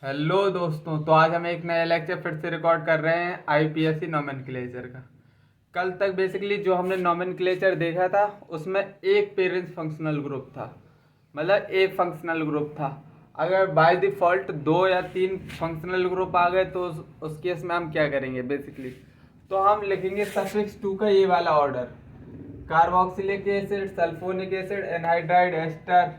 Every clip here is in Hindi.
हेलो दोस्तों। तो आज हम एक नया लेक्चर फिर से रिकॉर्ड कर रहे हैं आईपीएससी नोमेनक्लेचर का। कल तक बेसिकली जो हमने नोमेनक्लेचर देखा था उसमें एक पेरेंट्स फंक्शनल ग्रुप था, मतलब एक फंक्शनल ग्रुप था। अगर बाय डिफ़ॉल्ट दो या तीन फंक्शनल ग्रुप आ गए तो उस केस में हम क्या करेंगे बेसिकली, तो हम लिखेंगे सफिक्स टू का ये वाला order: carboxylic acid, sulphonic acid, anhydride ester,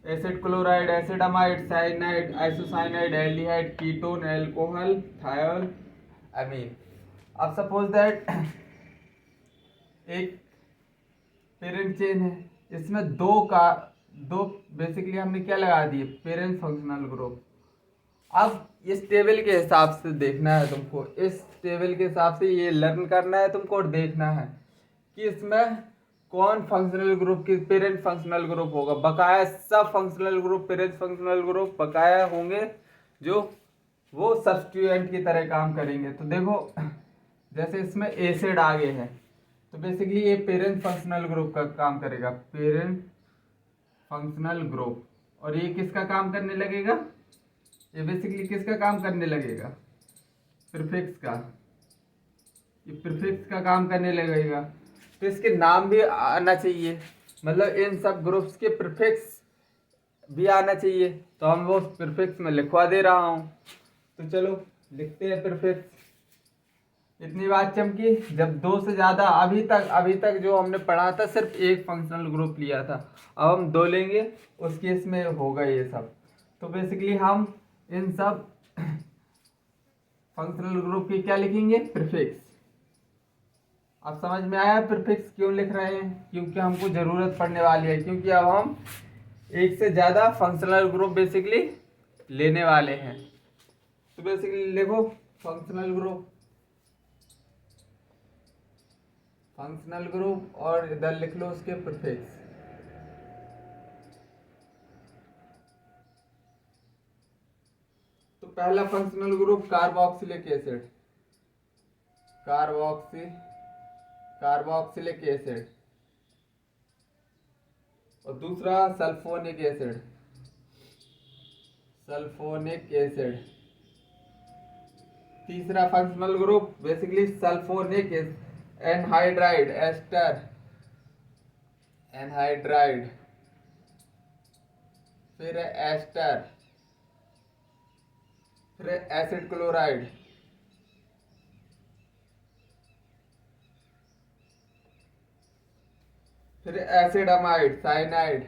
acid chloride, acid amide, cyanide, isocyanide, aldehyde, ketone, alcohol, thiol, amine. अब सपोज दैट एक पेरेंट चेन है, इसमें दो बेसिकली हमने क्या लगा दिए, पेरेंट फंक्शनल ग्रुप। अब इस टेबल के हिसाब से देखना है तुमको, इस टेबल के हिसाब से ये लर्न करना है तुमको और देखना है कि इसमें कौन फंक्शनल ग्रुप की पेरेंट फंक्शनल ग्रुप होगा। बकाया सब functional group parent functional group बकाया होंगे जो वो सब्स्टिट्यूएंट की तरह काम करेंगे। तो देखो, जैसे इसमें एसिड आगे है तो बेसिकली ये पेरेंट फंक्शनल ग्रुप का काम करेगा, पेरेंट फंक्शनल ग्रुप। और ये किसका काम करने लगेगा, ये बेसिकली किसका काम करने लगेगा, प्रीफिक्स का। ये प्रीफिक्स का काम करने लगेगा। तो इसके नाम भी आना चाहिए, मतलब इन सब ग्रुप्स के प्रीफिक्स भी आना चाहिए। तो हम वो प्रीफिक्स में लिखवा दे रहा हूँ। तो चलो लिखते हैं प्रीफिक्स। इतनी बात चमकी, जब दो से ज़्यादा, अभी तक जो हमने पढ़ा था सिर्फ एक फंक्शनल ग्रुप लिया था, अब हम दो लेंगे, उस केस में होगा ये सब। तो बेसिकली हम इन सब फंक्शनल ग्रुप की क्या लिखेंगे, प्रीफिक्स। अब समझ में आया प्रीफिक्स क्यों लिख रहे हैं, क्योंकि हमको ज़रूरत पड़ने वाली है, क्योंकि अब हम एक से ज़्यादा फंक्शनल ग्रुप बेसिकली लेने वाले हैं। तो बेसिकली लिखो फंक्शनल ग्रुप, फंक्शनल ग्रुप और इधर लिख लो उसके प्रीफिक्स। तो पहला functional group carboxylic acid, carboxylic acid. और दूसरा सल्फोनिक एसिड, सल्फोनिक एसिड। तीसरा functional group basically sulphonic anhydride ester, anhydride, फिर एस्टर, फिर एसिड क्लोराइड, फिर acid amide, cyanide,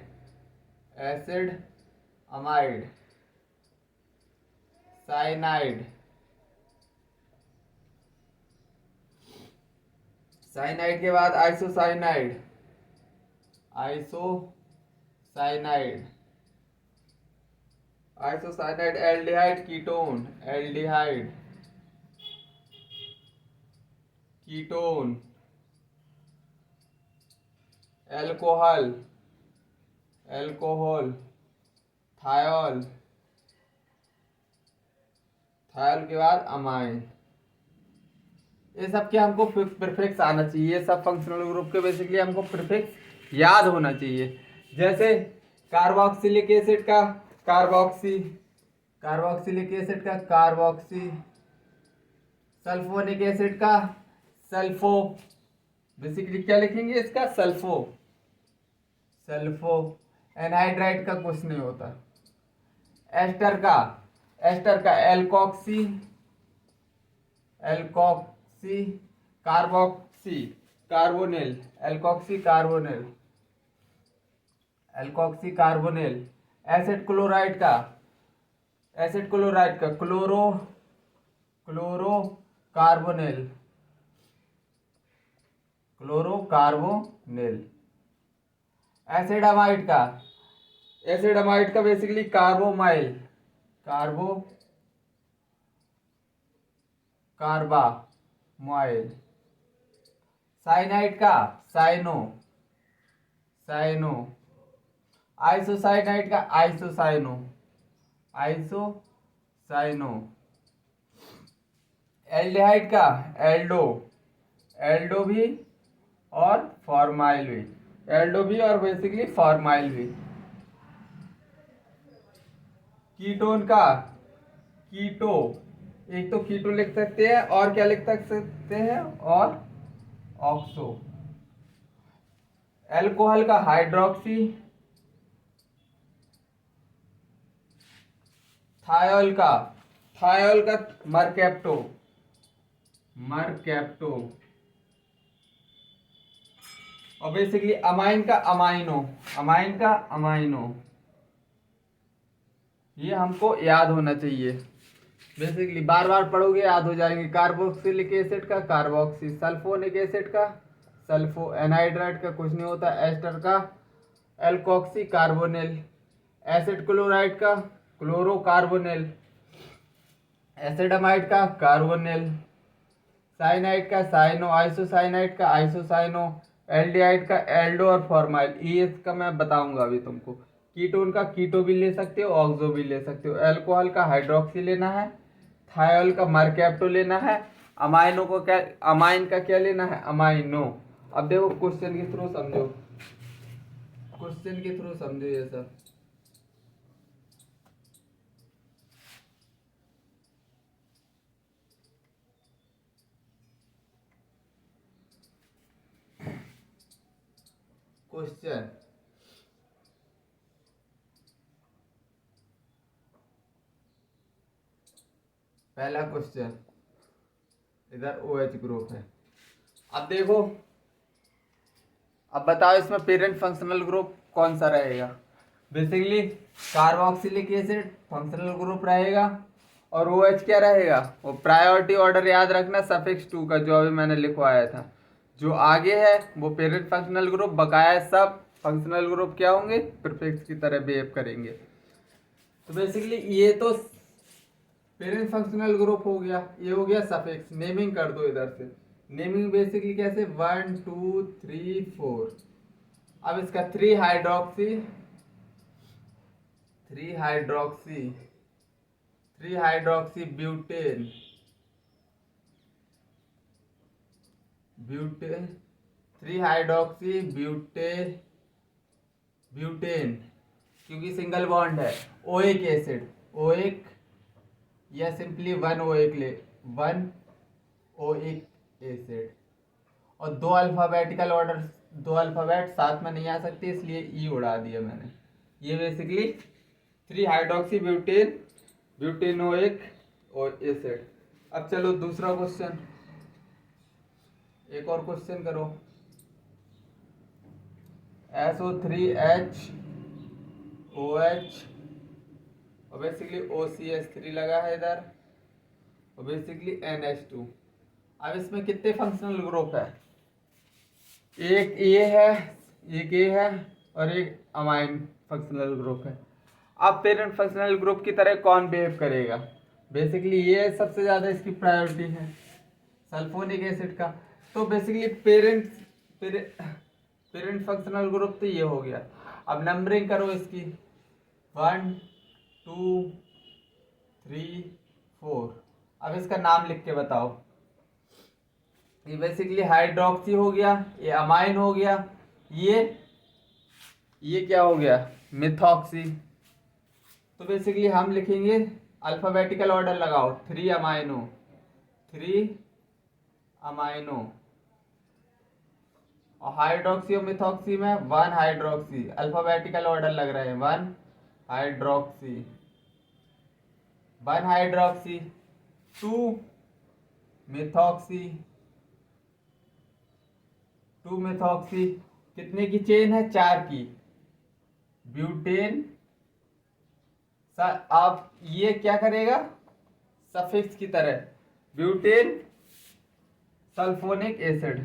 acid amide, cyanide, cyanide के बाद isocyanide, isocyanide, isocyanide, aldehyde, ketone, aldehyde, ketone, alcohol, alcohol, thiol, thiol के बाद अमाइन। ये सब के हमको प्रीफिक्स आना चाहिए, ये सब फंक्शनल ग्रुप के बेसिकली हमको प्रीफिक्स याद होना चाहिए। जैसे कार्बोक्सिलिक एसिड का कार्बोक्सी, कार्बोक्सिलिक एसिड का कार्बोक्सी, सल्फोनिक एसिड का सल्फो, बेसिकली क्या लिखेंगे इसका, सल्फो, सल्फो। एनहाइड्राइड का कुछ नहीं होता। एस्टर का, एस्टर का alkoxy, alkoxy, carboxy carbonyl, alkoxy carbonyl, alkoxy carbonyl. Acid chloride का, एसिड क्लोराइड का chloro, chloro carbonyl, chloro carbonyl. Acid amide का, एसिड अमाइड का बेसिकली कार्बोमाइल, कार्बो, कार्बामाइल। साइनाइड का साइनो, साइनो। आइसोसाइनाइड का आइसोसाइनो, आइसोसाइनो। एल्डिहाइड का एल्डो, एल्डो भी और फॉर्माइल भी, एल्डो भी और बेसिकली फॉर्माइल भी। कीटोन का कीटो, एक तो कीटो लिख सकते हैं और क्या लिख सकते हैं, और ऑक्सो। एल्कोहल का हाइड्रोक्सी, थायोल का मरकैप्टो, और बेसिकली अमाइन का अमाइनो। ये हमको याद होना चाहिए, बेसिकली बार बार पढ़ोगे याद हो जाएंगे। कार्बोक्सिलिक एसिड का कार्बोक्सी, सल्फोनिक एसिड का सल्फो, एनहाइड्राइड का कुछ नहीं होता, एस्टर का एल्कोक्सी कार्बोनिल, एसिड क्लोराइड का क्लोरोकार्बोनिल, एसिडमाइड का कार्बोनिल, साइनाइड का साइनो, आइसोसाइनाइड का आइसोसाइनो, एल्डिहाइड का एल्डो और फॉर्माइल। ये इसका मैं बताऊंगा अभी तुमको। कीटोन का कीटो भी ले सकते हो, ऑक्सो भी ले सकते हो। एल्कोहल का हाइड्रोक्सी लेना है, थायोल का मरकैप्टो लेना है, अमाइनो को क्या, अमाइन का क्या लेना है, अमाइनो। अब देखो क्वेश्चन के थ्रू समझो, ये सब। क्वेश्चन, पहला क्वेश्चन, इधर OH ग्रुप है। अब देखो, अब बताओ इसमें पेरेंट फंक्शनल ग्रुप कौन सा रहेगा। Basically carboxylic acid functional group रहेगा, और OH क्या रहेगा, वो प्रायोरिटी ऑर्डर याद रखना सफिक्स 2 का, जो अभी मैंने लिखवाया था। जो आगे है वो पेरेंट फंक्शनल ग्रुप, बकाया सब फंक्शनल ग्रुप क्या होंगे, प्रीफिक्स की तरह बिहेव करेंगे। तो बेसिकली ये तो पेरेंट फंक्शनल ग्रुप हो गया, ये हो गया सफिक्स। नेमिंग कर दो इधर से। नेमिंग बेसिकली कैसे, 1 2 3 4। अब इसका 3 hydroxy, 3 hydroxy butane, 3 hydroxy butane, क्योंकि सिंगल बॉन्ड है। ओइक एसिड, या सिंपली 1 ओइक एसिड। और दो अल्फाबेट साथ में नहीं आ सकते, इसलिए ई उड़ा दिया मैंने। ये बेसिकली 3 हाइड्रोक्सी ब्यूटेनोइक और एसिड। अब चलो दूसरा क्वेश्चन, एक और क्वेश्चन करो। SO3H और बेसिकली OCH3 लगा है इधर, और बेसिकली NH2। अब इसमें कितने फंक्शनल ग्रुप है, एक ए है और एक अमाइन फंक्शनल ग्रुप है। अब पेरेंट फंक्शनल ग्रुप की तरह कौन बिहेव करेगा, बेसिकली ये सबसे ज्यादा इसकी प्रायोरिटी है, सल्फोनिक एसिड का। तो बेसिकली पेरेंट फंक्शनल ग्रुप तो ये हो गया। अब नंबरिंग करो इसकी, 1 2 3 4। अब इसका नाम लिख के बताओ। ये बेसिकली हाइड्रोक्सी हो गया, ये अमाइन हो गया, ये क्या हो गया, मिथॉक्सी। तो बेसिकली हम लिखेंगे, अल्फाबेटिकल ऑर्डर लगाओ, 3 अमाइनो, और हाइड्रोक्सी और मिथॉक्सी में 1 हाइड्रोक्सी, अल्फाबेटिकल ऑर्डर लग रहे हैं, 1 हाइड्रोक्सी, 2 मिथॉक्सी, कितने की चेन है, 4 की, ब्यूटेन। अब ये क्या करेगा, सफिक्स की तरह, ब्यूटेन सल्फोनिक एसिड,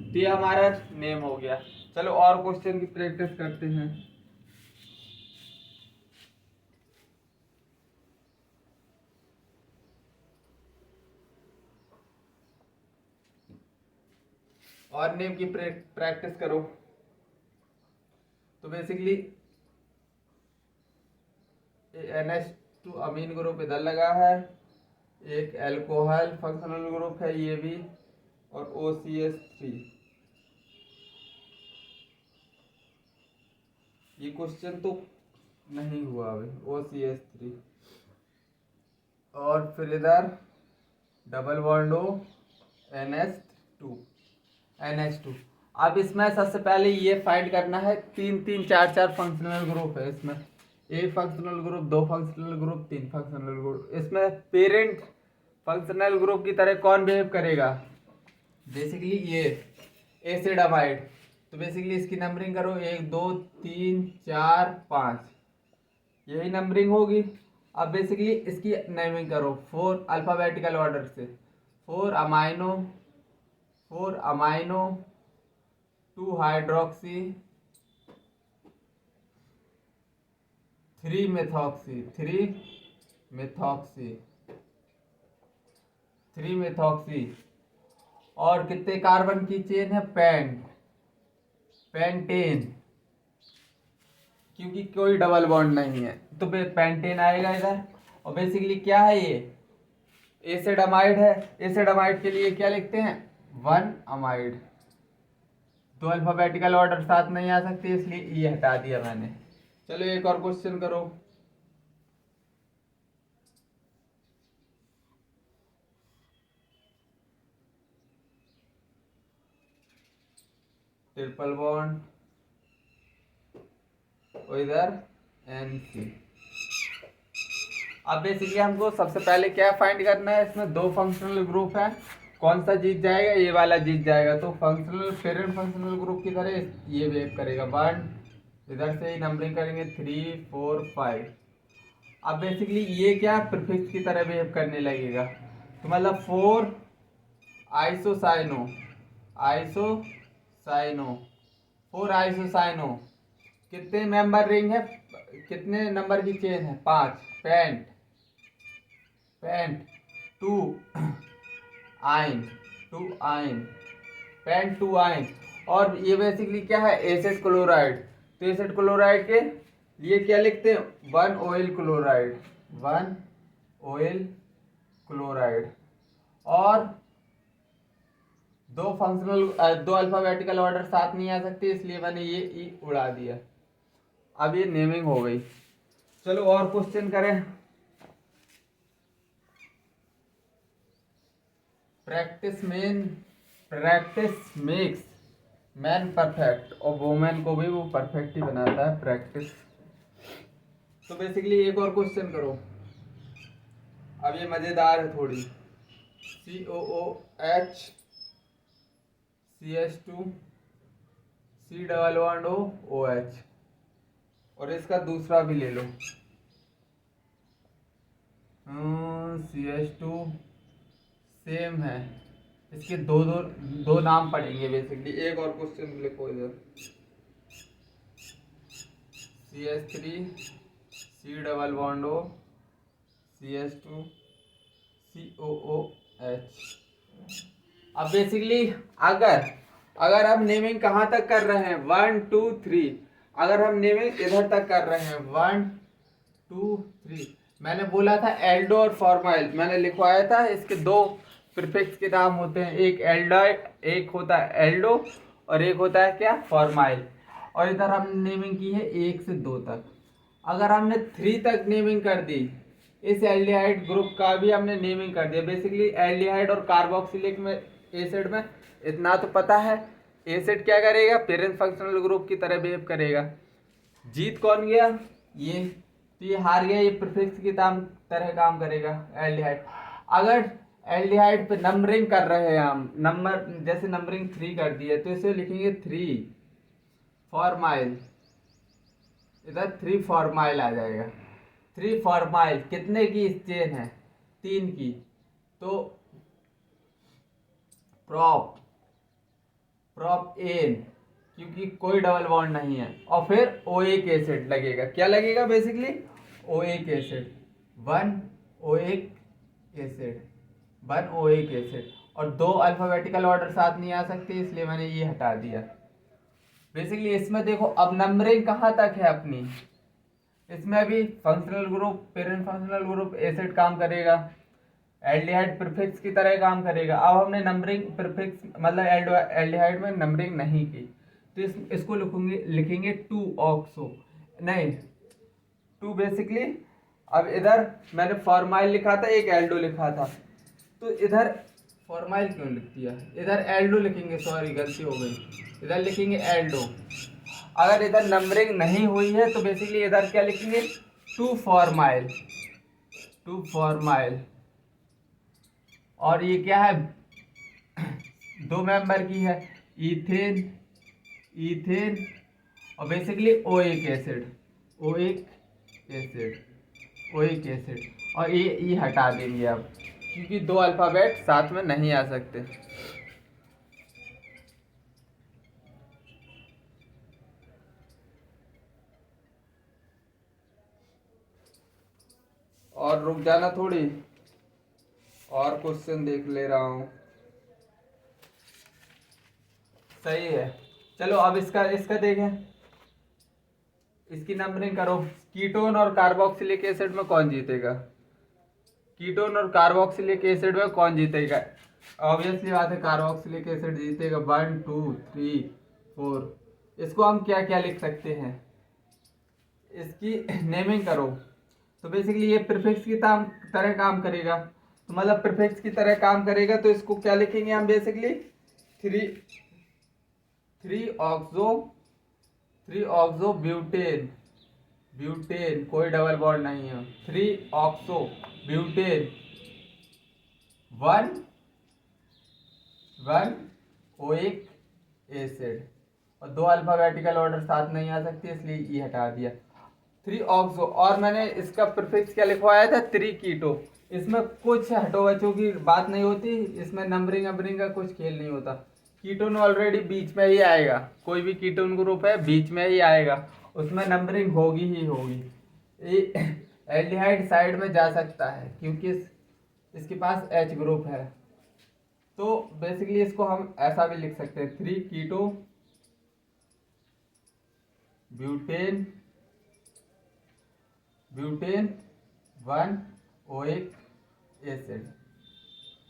तो ये हमारा नेम हो गया। चलो और क्वेश्चन की प्रैक्टिस करते हैं। और नेम की प्रैक्टिस करो। तो बेसिकली NH2 अमीन ग्रुप इधर लगा है, एक अल्कोहल फंक्शनल ग्रुप है ये भी, और OCH3। ये क्वेश्चन तो नहीं हुआ अभी। OCH3 और फिर इधर डबल बॉन्ड O NH2। अब इसमें सबसे पहले ये फाइंड करना है, 3 3 4 4 फंक्शनल ग्रुप है इसमें। एक फंक्शनल ग्रुप, दो फंक्शनल ग्रुप, तीन फंक्शनल ग्रुप। इसमें पेरेंट फंक्शनल ग्रुप की तरह कौन बिहेव करेगा? बेसिकली ये एसिड अमाइड। तो बेसिकली इसकी नंबरिंग करो, 1 2 3 4 5, यही नंबरिंग होगी। अब बेसिकली इसकी नेमिंग करो 4 अल्फ़ाबेटिकल ऑर्डर से, 4 अमाइनो, 2 हाइड्रोक्सी, 3 मेथॉक्सी। और कितने कार्बन की चेन है? पेंटेन, क्योंकि कोई डबल बॉन्ड नहीं है तो पेंटेन आएगा इधर। और बेसिकली क्या है ये? एसिड अमाइड है। एसिड अमाइड के लिए क्या लिखते हैं? 1 अमाइड। दो अल्फाबेटिकल ऑर्डर साथ नहीं आ सकते, इसलिए ये हटा दिया मैंने। चलो एक और क्वेश्चन करो। ट्रिपल बॉन्ड और इधर NC। अब बेसिकली हमको सबसे पहले क्या फाइंड करना है? इसमें दो फंक्शनल ग्रुप है, कौन सा जीत जाएगा? ये वाला जीत जाएगा। तो फंक्शनल पेरेंट फंक्शनल ग्रुप की तरह ये बिहेव करेगा। 1, इधर से ही नंबरिंग करेंगे 3 4 5। अब बेसिकली ये क्या प्रीफिक्स की तरह बिहेव करने लगेगा। तो मतलब 4 आइसोसाइनो, 4 आइसोसाइनो। कितने मेंबर रिंग है? कितने नंबर की चेन है? 5। पेंट 2 आइन, पेंट 2 आइन। और ये बेसिकली क्या है? Acid chloride. तो एसिड क्लोराइड के लिए क्या लिखते हैं? 1 ऑयल क्लोराइड। और दो अल्फाबेटिकल ऑर्डर साथ नहीं आ सकते, इसलिए मैंने ये ई उड़ा दिया। अब ये नेमिंग हो गई। चलो और क्वेश्चन करें। प्रैक्टिस मेक्स मैन परफेक्ट, और वोमेन को भी वो परफेक्ट ही बनाता है, प्रैक्टिस। तो बेसिकली एक और क्वेश्चन करो। अब ये मजेदार है थोड़ी। COOH CH2 C double bond O OH। और इसका दूसरा भी ले लो, CH2 सेम है। इसके दो नाम पढ़ेंगे बेसिकली। एक और क्वेश्चन लिखो इधर, CH3 C double bond O CH2 COOH। अब बेसिकली अगर हम नेमिंग कहाँ तक कर रहे हैं? 1 2 3। अगर हम नेमिंग इधर तक कर रहे हैं 1 2 3। मैंने बोला था एल्डो और फॉर्माइल, मैंने लिखवाया था। इसके दो प्रीफिक्स के नाम होते हैं, एक होता है एल्डो और एक होता है क्या? फॉर्माइल। और इधर हमने नेमिंग की है 1 से 2 तक। अगर हमने 3 तक नेमिंग कर दी, इस एल्डिहाइड ग्रुप का भी हमने नेमिंग कर दिया। बेसिकली एल्डिहाइड और कार्बोक्सिलिक में एसिड में इतना तो पता है, एसिड क्या करेगा? पेरेंट फंक्शनल ग्रुप की तरह बिहेव करेगा। जीत कौन गया? ये। तो ये हार गया, ये प्रीफिक्स की तरह काम करेगा एल्डिहाइड। अगर एल्डिहाइड पे नंबरिंग कर रहे हैं हम, नंबर जैसे नंबरिंग 3 कर दी है, तो इसे लिखेंगे 3 फॉर्माइल। इधर 3 फॉर्माइल आ जाएगा। 3 फॉर्माइल कितने की चेन है? 3 की। तो प्रॉप एन, क्योंकि कोई डबल बॉन्ड नहीं है। और फिर ओएक एसिड लगेगा। क्या लगेगा? Basically oic acid, 1 oic acid. और दो अल्फाबेटिकल ऑर्डर साथ नहीं आ सकते, इसलिए मैंने ये हटा दिया। बेसिकली इसमें देखो अब नंबरिंग कहाँ तक है अपनी। इसमें भी functional group, parent functional group, acid काम करेगा, एल्डिहाइड प्रीफिक्स की तरह काम करेगा। अब हमने नंबरिंग प्रीफिक्स मतलब एल्डिहाइड में नंबरिंग नहीं की, तो इसको लिखेंगे 2 ऑक्सो। नहीं, टू बेसिकली, अब इधर मैंने फॉर्माइल लिखा था, एक एल्डो लिखा था, तो इधर फॉर्माइल क्यों लिख दिया, इधर एल्डो लिखेंगे, सॉरी गलती हो गई, इधर लिखेंगे एल्डो। अगर इधर नंबरिंग नहीं हुई है तो बेसिकली इधर क्या लिखेंगे, टू फॉर्माइल, टू फॉर्माइल। और ये क्या है, दो मेंबर की है, इथेन, इथेन, और basically oic acid, oic acid, oic acid. और ये ई हटा देंगे अब, क्योंकि दो अल्फ़ाबेट साथ में नहीं आ सकते। और रुक जाना थोड़ी, और क्वेश्चन देख ले रहा हूँ। सही है, चलो अब इसका इसका देखें, इसकी नंबरिंग करो। कीटोन और कार्बोक्सिलिक एसिड में कौन जीतेगा, कीटोन और कार्बोक्सिलिक एसिड में कौन जीतेगा? ऑब्वियसली बात है कार्बोक्सिलिक एसिड जीतेगा। 1 2 3 4। इसको हम क्या क्या लिख सकते हैं, इसकी नेमिंग करो। तो बेसिकली ये प्रीफिक्स की तरह काम करेगा, तो मतलब प्रीफिक्स की तरह काम करेगा, तो इसको क्या लिखेंगे हम basically, three three oxo, three oxo butane, butane कोई डबल बॉन्ड नहीं है, three oxo butane, one one oic acid. और दो अल्फाबेटिकल ऑर्डर साथ नहीं आ सकती, इसलिए ई हटा दिया, थ्री ऑक्सो। और मैंने इसका प्रीफिक्स क्या लिखवाया था, थ्री कीटो। इसमें कुछ हटो बच्चों की बात नहीं होती, इसमें नंबरिंग नंबरिंग का कुछ खेल नहीं होता। कीटोन ऑलरेडी बीच में ही आएगा, कोई भी कीटोन ग्रुप है बीच में ही आएगा, उसमें नंबरिंग होगी ही होगी। एल्डिहाइड साइड में जा सकता है क्योंकि इसके पास एच ग्रुप है। तो बेसिकली इसको हम ऐसा भी लिख सकते हैं, three keto butane, butane one oic acid.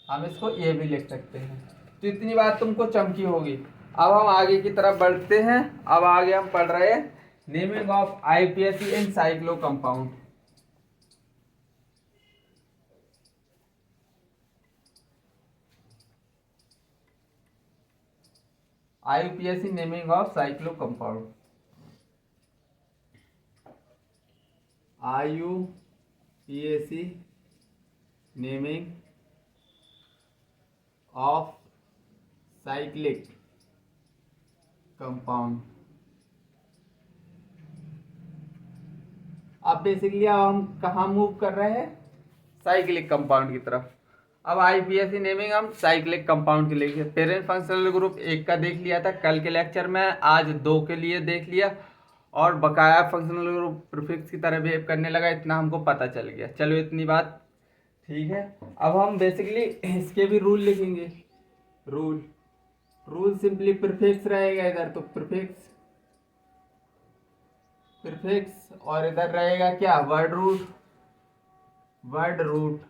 हम इसको ये भी लिख सकते हैं। तो इतनी बात तुमको चमकी होगी। अब हम आगे की तरफ बढ़ते हैं। अब आगे हम पढ़ रहे हैं naming of IUPAC in cyclo compound. IUPAC naming of cyclo compound, IUPAC naming of cyclic compound. अब बेसिकली अब हम कहाँ मूव कर रहे हैं, साइक्लिक कंपाउंड की तरफ। अब आईपीएसी नेमिंग हम साइक्लिक कंपाउंड के लिए, पेरेंट फंक्शनल ग्रुप एक का देख लिया था कल के लेक्चर में, आज दो के लिए देख लिया, और बकाया फंक्शनल ग्रुप प्रीफिक्स की तरह बिहेव करने लगा, इतना हमको पता चल गया। चलो इतनी बात ठीक है। अब हम बेसिकली इसके भी रूल लिखेंगे। रूल, रूल सिंपली प्रीफिक्स रहेगा इधर, तो प्रीफिक्स, प्रीफिक्स, और इधर रहेगा क्या, वर्ड रूट, वर्ड रूट।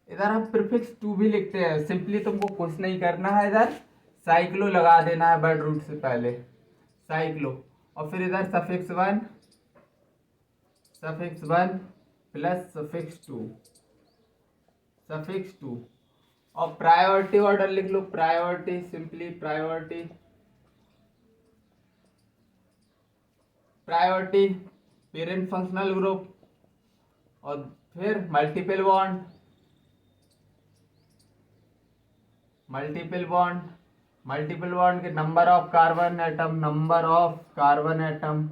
इधर हम प्रीफिक्स टू भी लिखते हैं, सिंपली तुमको कुछ नहीं करना है, इधर साइक्लो लगा देना है वर्ड रूट से पहले, साइक्लो। और फिर इधर suffix one, suffix one plus suffix two, suffix two. और प्रायोरिटी ऑर्डर लिख लो, priority, simply priority, priority parent functional group, और फिर multiple bond, multiple bond, multiple bond के number of carbon atom, number of carbon atom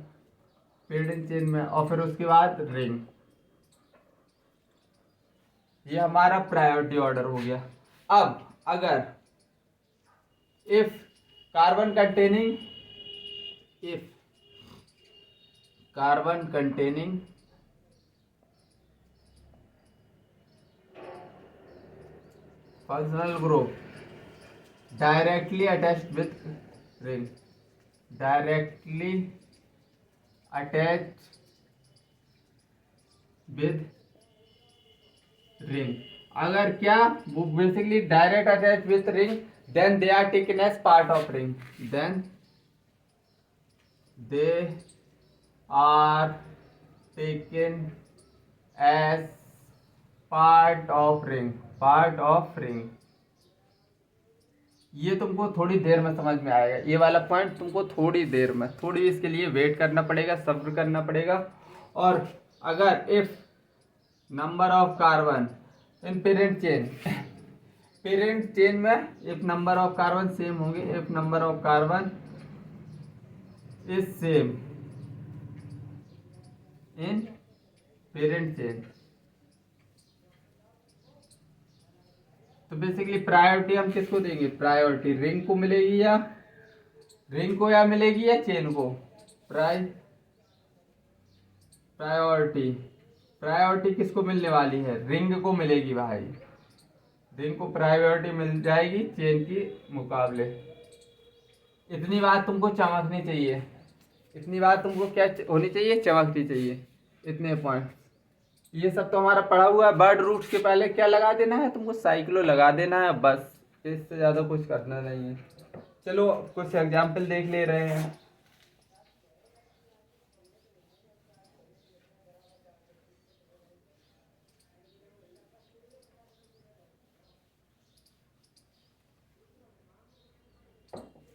period chain में, और फिर उसके बाद रिंग। ये हमारा प्रायोरिटी ऑर्डर हो गया। अब अगर if carbon containing, if carbon containing functional group directly attached with ring, directly attached with ring, अगर क्या वो basically direct attach with ring, then they are taken as part of ring, then they are taken as part of ring. ये तुमको थोड़ी देर में समझ में आएगा, ये वाला पॉइंट तुमको थोड़ी देर में, थोड़ी इसके लिए वेट करना पड़ेगा, सब्र करना पड़ेगा। और अगर if number of carbon in parent chain में if number of carbon same होंगे, if number of carbon is same in parent chain, तो बेसिकली प्रायोरिटी हम किसको देंगे? प्रायोरिटी रिंग को मिलेगी या मिलेगी या चेन को? प्रायोरिटी किसको मिलने वाली है? रिंग को मिलेगी भाई, रिंग को प्रायोरिटी मिल जाएगी चेन की मुकाबले। इतनी बात तुमको चमकनी चाहिए, इतनी बात तुमको क्या होनी चाहिए? चमकनी चाहिए। इतने पॉइंट, ये सब तो हमारा पढ़ा हुआ है। बर्ड रूट्स के पहले क्या लगा देना है तुमको? साइक्लो लगा देना है, बस। इससे ज़्यादा कुछ करना नहीं है। चलो कुछ एग्जाम्पल देख ले रहे हैं।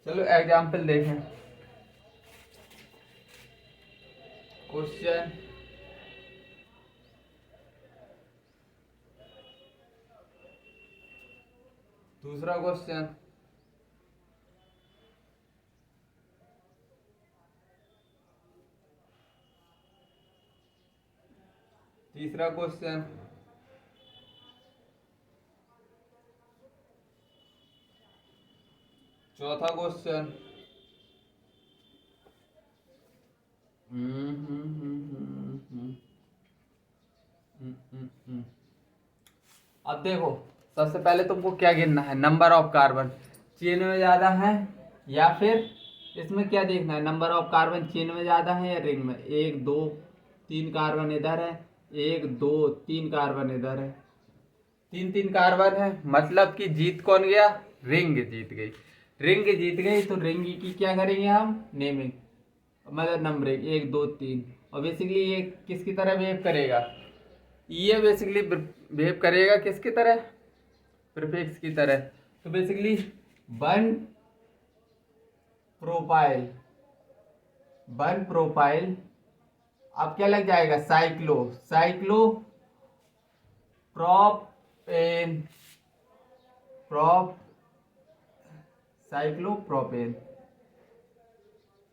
चलो एग्जाम्पल देखें। क्वेश्चन दूसरा क्वेश्चन, तीसरा क्वेश्चन, चौथा क्वेश्चन। अब देखो, सबसे पहले तुमको क्या गिनना है? नंबर ऑफ कार्बन चेन में ज़्यादा है, या फिर इसमें क्या देखना है? नंबर ऑफ कार्बन चेन में ज़्यादा है या रिंग में? 1 2 3 कार्बन इधर है, 1 2 3 कार्बन इधर है, 3 कार्बन है, मतलब कि जीत कौन गया? रिंग जीत गई। रिंग जीत गई तो रिंग की क्या करेंगे हम? नेमिंग, मतलब नंबरिंग, 1 2 3। और बेसिकली ये किसकी तरह बिहेव करेगा? ये बेसिकली बिहेव करेगा किसकी तरह? प्रीफिक्स की तरह। तो बेसिकली वन प्रोपाइल अब क्या लग जाएगा? Cyclo propane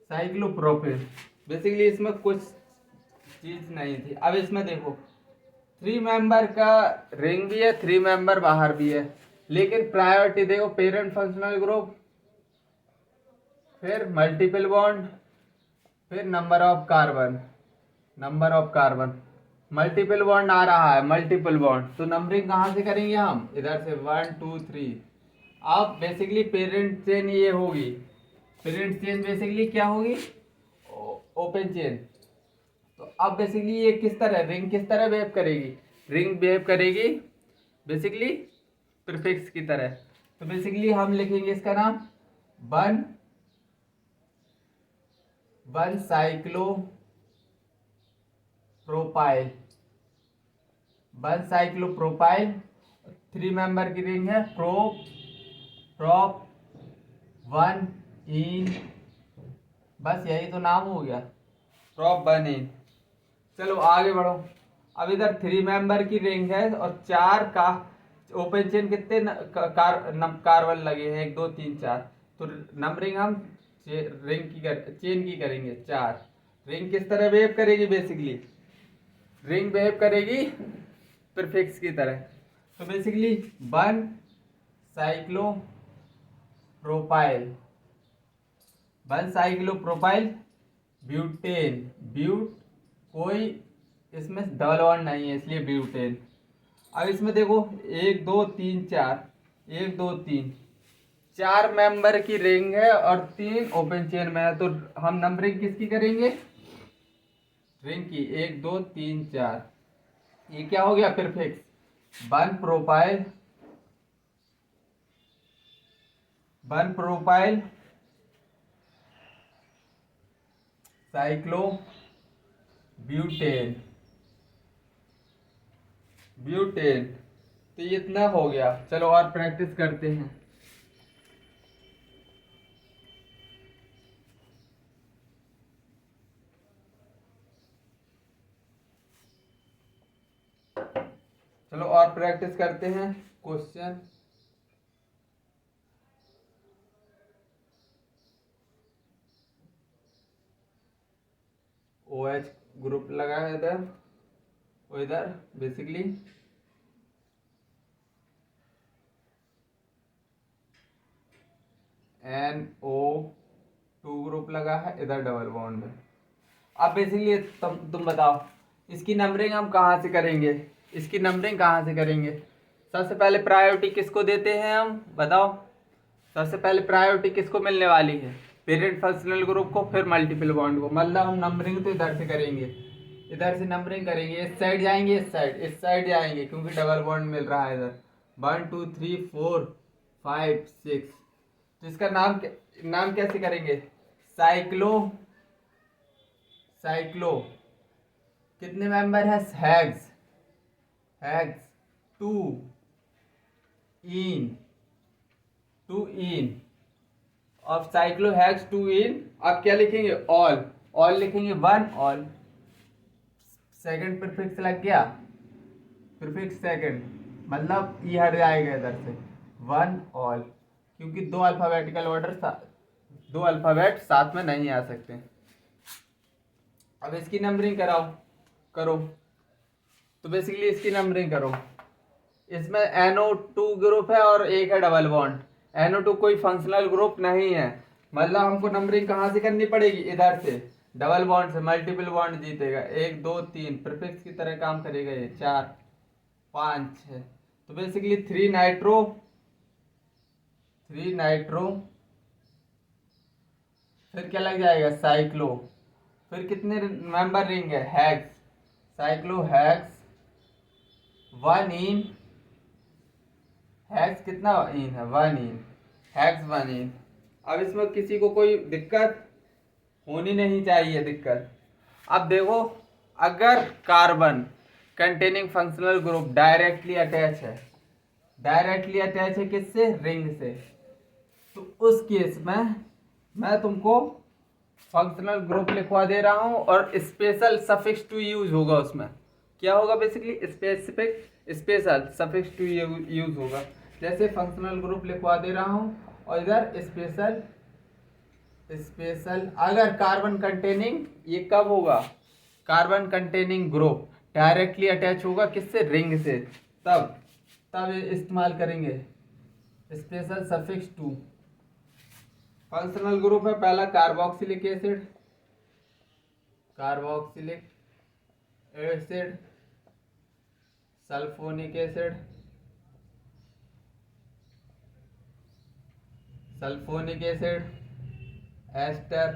cyclopropane. बेसिकली इसमें कुछ चीज नहीं थी। अब इसमें देखो, 3 मेंबर का रिंग भी है, 3 मेंबर बाहर भी है, लेकिन प्रायोरिटी देखो, पेरेंट फंक्शनल ग्रुप, फिर मल्टीपल बॉन्ड, फिर number of carbon. Multiple bond आ रहा है, मल्टीपल बॉन्ड, तो नंबरिंग कहाँ से करेंगे हम? इधर से 1 2 3। अब बेसिकली पेरेंट चेन ये होगी, पेरेंट चेन बेसिकली क्या होगी? Open chain. तो अब बेसिकली ये किस तरह, रिंग किस तरह बिहेव करेगी? रिंग बिहेव करेगी बेसिकली प्रीफिक्स की तरह। तो बेसिकली हम लिखेंगे इसका नाम वन साइक्लो प्रोपाइल 3 मेंबर की रिंग है, प्रोप 1 इन, बस यही तो नाम हो गया, प्रोप 1 इन। चलो आगे बढ़ो। अब इधर 3 मेंबर की रिंग है और 4 का ओपन चेन, कितने कार्बन लगे हैं? 1 2 3 4। तो नंबरिंग हम चेन की करेंगे 4। रिंग किस तरह बिहेव करेगी? बेसिकली रिंग बिहेव करेगी प्रीफिक्स की तरह। तो basically one cyclo propyl butane, कोई इसमें डबल बॉन्ड नहीं है, इसलिए ब्यूटेन। अब इसमें देखो 1 2 3 4, 1 2 3, 4 मेंबर की रिंग है और 3 ओपन चेन में है, तो हम नंबरिंग किसकी करेंगे? रिंग की 1 2 3 4। ये क्या हो गया? Prefix one propyl cyclo butane. Butane तो ये इतना हो गया। चलो और प्रैक्टिस करते हैं। चलो और प्रैक्टिस करते हैं क्वेश्चन। OH ग्रुप लगा है इधर, और इधर बेसिकली NO2 ग्रुप लगा है, इधर डबल बॉन्ड है। अब बेसिकली तुम बताओ इसकी नंबरिंग हम कहाँ से करेंगे, इसकी नंबरिंग कहाँ से करेंगे। सबसे पहले प्रायोरिटी किसको देते हैं हम, बताओ। सबसे पहले प्रायोरिटी किसको मिलने वाली है, पेरेंट फंक्शनल ग्रुप को, फिर मल्टीपल बॉन्ड को। मतलब हम नंबरिंग तो इधर से करेंगे, इधर से नंबरिंग करेंगे। इस साइड जाएंगे, इस साइड जाएंगे, क्योंकि डबल बॉन्ड मिल रहा है इधर। 1 2 3 4 5 6। तो इसका नाम कैसे करेंगे, साइक्लो। साइक्लो कितने मेंबर है, हेक्स। हेक्स 2 इन 2 इन। अब साइक्लो हेक्स 2 इन। अब क्या लिखेंगे, ऑल। ऑल लिखेंगे 1 ऑल। सेकंड प्रीफिक्स लग गया, प्रीफिक्स सेकंड, मतलब ये हट जाएगा इधर से 1 ऑल, क्योंकि दो अल्फाबेटिकल ऑर्डर दो अल्फाबेट साथ में नहीं आ सकते। अब इसकी नंबरिंग करो। तो बेसिकली इसकी नंबरिंग करो। इसमें NO2 ग्रुप है और एक है डबल बॉन्ड। NO2 कोई फंक्शनल ग्रुप नहीं है, मतलब हमको नंबरिंग कहाँ से करनी पड़ेगी, इधर से डबल बॉन्ड से। मल्टीपल बॉन्ड जीतेगा, 1 2 3 प्रीफिक्स की तरह काम करेगा ये, 4 5 6। तो बेसिकली 3 नाइट्रो, 3 नाइट्रो, फिर क्या लग जाएगा, साइक्लो। फिर कितने मेंबर रिंग है, हेक्स। साइक्लो हेक्स 1 इन। हेक्स कितना इन है, 1 इन। हेक्स 1 इन। अब इसमें किसी को कोई दिक्कत होनी नहीं चाहिए, दिक्कत। अब देखो, अगर carbon containing functional group directly attach है, डायरेक्टली अटैच है किससे, रिंग से, तो उस केस में मैं तुमको फंक्शनल ग्रुप लिखवा दे रहा हूं और स्पेशल सफिक्स टू यूज होगा उसमें। क्या होगा, basically specific special suffix to use होगा। जैसे फंक्शनल ग्रुप लिखवा दे रहा हूं और इधर स्पेशल। स्पेशल अगर कार्बन कंटेनिंग, ये कब होगा, carbon containing group directly attach होगा किससे, रिंग से, तब तब इस्तेमाल करेंगे special suffix to. Functional group है पहला carboxylic acid, carboxylic acid, sulphonic acid, sulphonic acid, ester,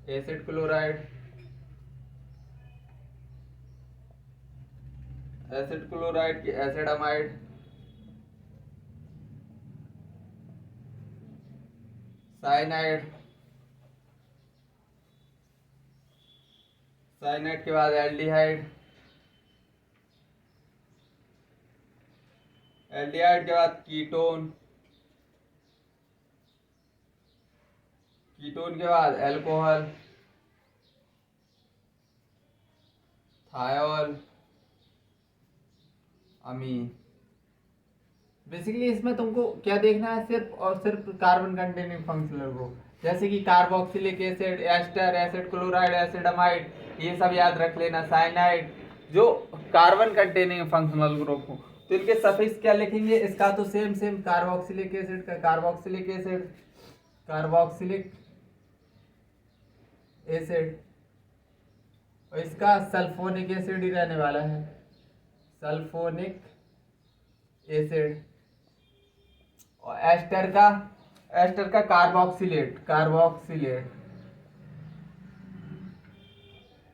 acid chloride, acid chloride की एसिडमाइड, साइनाइड, साइनाइड के बाद एल्डिहाइड, एल्डिहाइड के बाद कीटोन, कीटोन के बाद अल्कोहल, थायोल, अमीन। बेसिकली इसमें तुमको क्या देखना है, सिर्फ और सिर्फ कार्बन कंटेनिंग फंक्शनल ग्रुप, जैसे कि carboxylic acid, ester, acid chloride, acid amide, ये सब याद रख लेना। साइनाइड, जो कार्बन कंटेनिंग फंक्शनल ग्रुप हो, तो इनके सफिक्स क्या लिखेंगे, इसका तो सेम सेम, कार्बोक्सिलिक एसिड का कार्बोक्सिलिक एसिड, कार्बोक्सिलिक एसिड, और इसका सल्फोनिक एसिड ही रहने वाला है, सल्फोनिक एसिड। और एस्टर का कार्बोक्सिलेट, कार्बोक्सिलेट।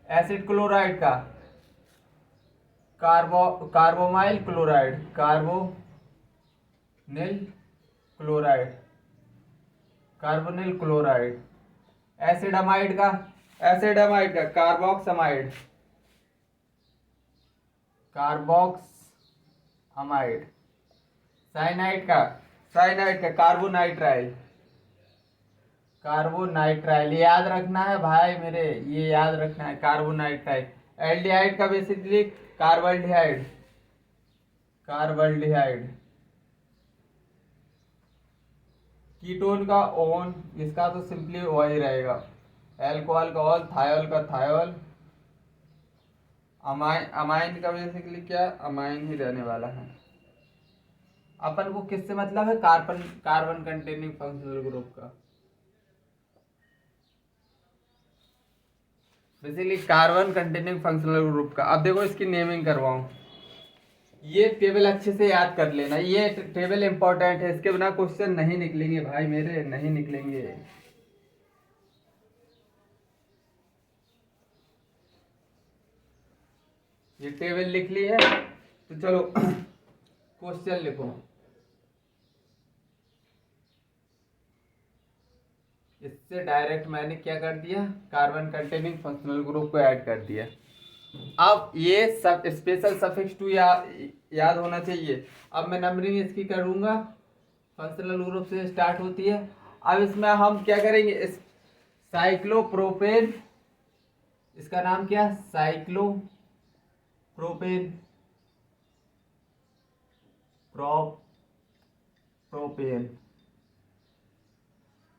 एसिड क्लोराइड का carbonyl chloride, carbonyl chloride, carbonyl chloride. Acid amide का एसिड अमाइड का कार्बोक्समाइड, कार्बोक्स अमाइड। साइनाइड का कार्बोनाइट्राइल, कार्बोनाइट्राइल। ये याद रखना है भाई मेरे, ये याद रखना है, कार्बोनाइट्राइल। एल्डिहाइड का बेसिकली कार्बल्डिहाइड, कार्बल्डिहाइड। कीटोन का ओन, इसका तो सिंपली वही रहेगा, एल्कोहल का ऑल, थायोल का थायोल। अमाइन का बेसिकली क्या, अमाइन ही रहने वाला है। अपन को किससे मतलब है, carbon carbon containing functional group का, basically carbon containing functional group का। अब देखो इसकी नेमिंग करवाऊं, ये टेबल अच्छे से याद कर लेना, ये टेबल इंपॉर्टेंट है, इसके बिना क्वेश्चन नहीं निकलेंगे भाई मेरे, नहीं निकलेंगे। ये टेबल लिख ली है तो चलो क्वेश्चन लिखो। इससे डायरेक्ट मैंने क्या कर दिया, कार्बन कंटेनिंग फंक्शनल ग्रुप को ऐड कर दिया। अब ये सब स्पेशल सफिक्स टू याद होना चाहिए। अब मैं नंबरिंग इसकी करूंगा, फंक्शनल ग्रुप से स्टार्ट होती है। अब इसमें हम क्या करेंगे, इस साइक्लोप्रोपेन, इसका नाम क्या, साइक्लोप्रोपेन, प्रोपेन,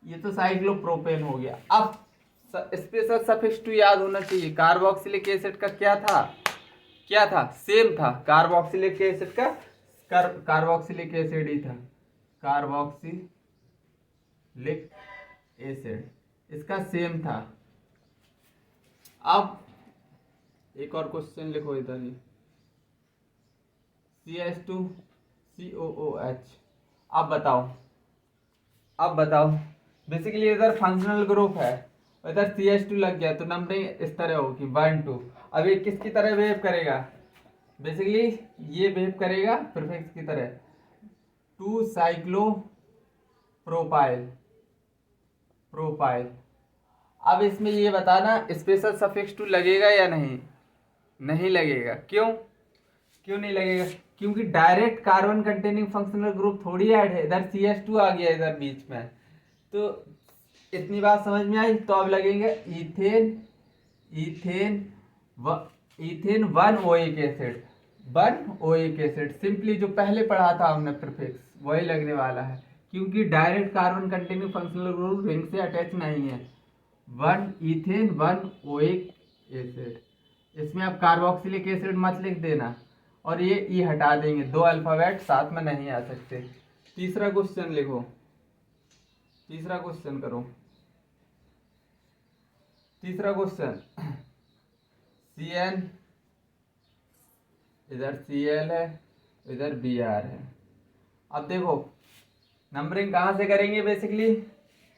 ये तो साइक्लोप्रोपेन हो गया। अब स्पेशल सफिक्स टू याद होना चाहिए। कार्बोक्सिलिक एसिड का क्या था, क्या था, सेम था, कार्बोक्सिलिक एसिड का कार्बोक्सिलिक एसिड ही था, कार्बोक्सिलिक एसिड इसका सेम था। अब एक और क्वेश्चन लिखो इधर ही, CH2COOH। अब बताओ बेसिकली इधर फंक्शनल ग्रुप है, इधर CH2 लग गया तो नंबरिंग इस तरह होगी 1 2। अब ये किसकी तरह बिहेव करेगा, बेसिकली ये बिहेव करेगा प्रीफिक्स की तरह, 2 साइक्लो प्रोपाइल, प्रोपाइल। अब इसमें ये बताना स्पेशल सफिक्स टू लगेगा या नहीं, नहीं लगेगा। क्यों, क्यों नहीं लगेगा, क्योंकि direct carbon containing functional group थोड़ी ऐड है, इधर CH2 आ गया इधर बीच में। तो इतनी बात समझ में आई। तो अब लगेंगे ethane, ethane ethane 1 oic acid, 1 oic acid, simply जो पहले पढ़ा था हमने प्रीफिक्स वही लगने वाला है, क्योंकि direct carbon containing functional group ring से अटैच नहीं है। 1 इथेन 1 ओइक एसिड, इसमें आप कार्बोक्सिलिक एसिड मत लिख देना, और ये ई हटा देंगे, दो अल्फाबेट साथ में नहीं आ सकते। तीसरा क्वेश्चन लिखो, तीसरा क्वेश्चन करो, तीसरा क्वेश्चन CN, इधर Cl है, इधर Br है। अब देखो नंबरिंग कहाँ से करेंगे, बेसिकली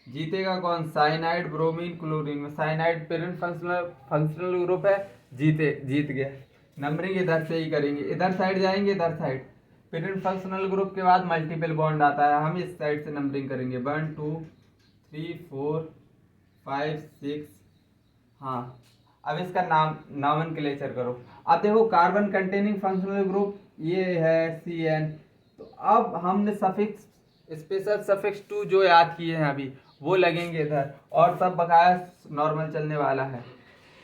जीतेगा कौन, साइनाइड ब्रोमीन क्लोरीन में, साइनाइड पेरेंट फंक्शनल ग्रुप है, जीत गया। नंबरिंग इधर से ही करेंगे, इधर साइड जाएंगे, इधर साइड पेरेंट फंक्शनल ग्रुप के बाद मल्टीपल बॉन्ड आता है, हम इस साइड से नंबरिंग करेंगे 1 2 3 4 5 6। हाँ अब इसका नामनक्लेचर करो। अब देखो कार्बन कंटेनिंग फंक्शनल ग्रुप ये है CN, तो अब हमने सफिक्स स्पेशल सफिक्स टू जो याद किए हैं अभी वो लगेंगे इधर, और सब बकाया नॉर्मल चलने वाला है।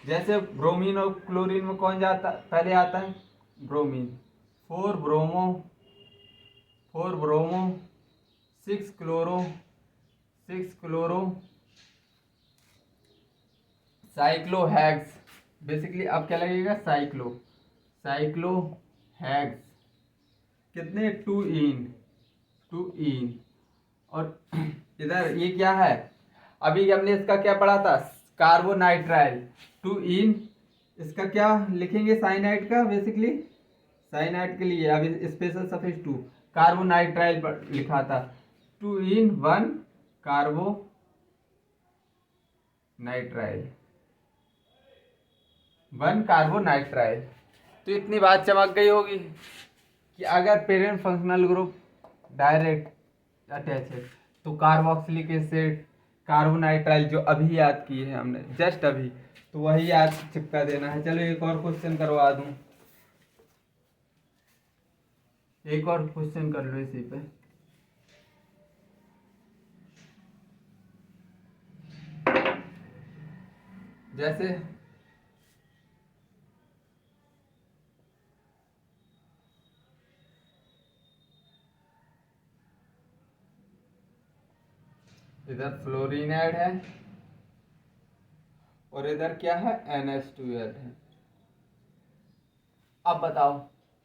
जैसे ब्रोमीन और क्लोरीन में कौन जाता पहले आता है, bromine, 4 bromo, 4 bromo, 6 chloro, 6 chloro, साइक्लोहेक्स, basically अब क्या लगेगा, साइक्लोहेक्स, कितने 2 इन, 2 इन। और इधर ये क्या है, अभी हमने इसका क्या पढ़ा था, कार्बोनाइट्राइल, 2 इन, इसका क्या लिखेंगे, साइनाइड का, बेसिकली साइनाइड के लिए अभी स्पेशल सफिक्स 2 कार्बोनाइट्राइल लिखा था, 2 इन 1 कार्बोनाइट्राइल, 1 कार्बोनाइट्राइल। तो इतनी बात चमक गई होगी कि अगर parent functional group direct attach है तो कार्बोक्सिलिक एसिड कार्बोनाइट्राइल जो अभी याद की है हमने, जस्ट अभी, तो वही याद चिपका देना है। चलो एक और क्वेश्चन करवा दूं, एक और क्वेश्चन कर लो इसी पे। जैसे इधर फ्लोरीन ऐड है और इधर क्या है, NH2 ऐड है। अब बताओ,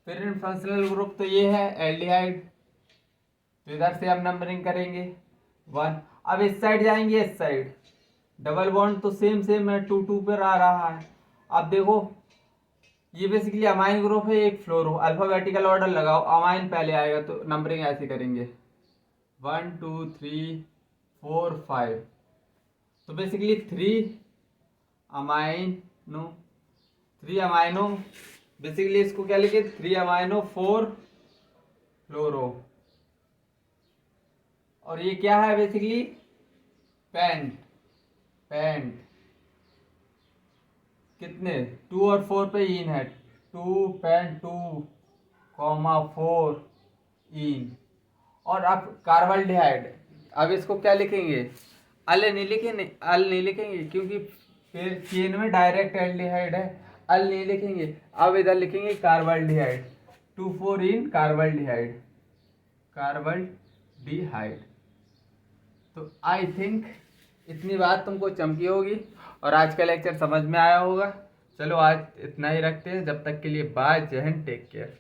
फिर फंक्शनल ग्रुप तो ये है एल्डिहाइड, तो इधर से हम नंबरिंग करेंगे 1। अब इस साइड जाएंगे, इस साइड डबल बॉन्ड तो सेम सेम है, 2 2 पर आ रहा है। अब देखो ये बेसिकली अमाइन ग्रुप है, एक फ्लोरो, अल्फाबेटिकल ऑर्डर लगाओ, अमाइन पहले आएगा तो नंबरिंग ऐसे करेंगे 1 2 3 4 5। तो बेसिकली 3 अमाइनो, बेसिकली इसको क्या लिखे, 3 अमाइनो 4 फ्लोरो। और ये क्या है बेसिकली, पेंट, पेंट कितने 2 और 4 पे इन है, 2 पेन 2,4 इन। और अब कार्बल्डिहाइड, अब इसको क्या लिखेंगे, अल नहीं लिखेंगे, अल नहीं लिखेंगे क्योंकि फिर चेन में डायरेक्ट एल्डिहाइड है, अल नहीं लिखेंगे। अब इधर लिखेंगे कार्बल्डिहाइड, 2,4 इन कार्बल्डिहाइड, कार्बल्डिहाइड। तो आई थिंक इतनी बात तुमको चमकी होगी और आज का लेक्चर समझ में आया होगा। चलो आज इतना ही रखते हैं, जब तक के लिए बाय, जय हिंद, टेक केयर।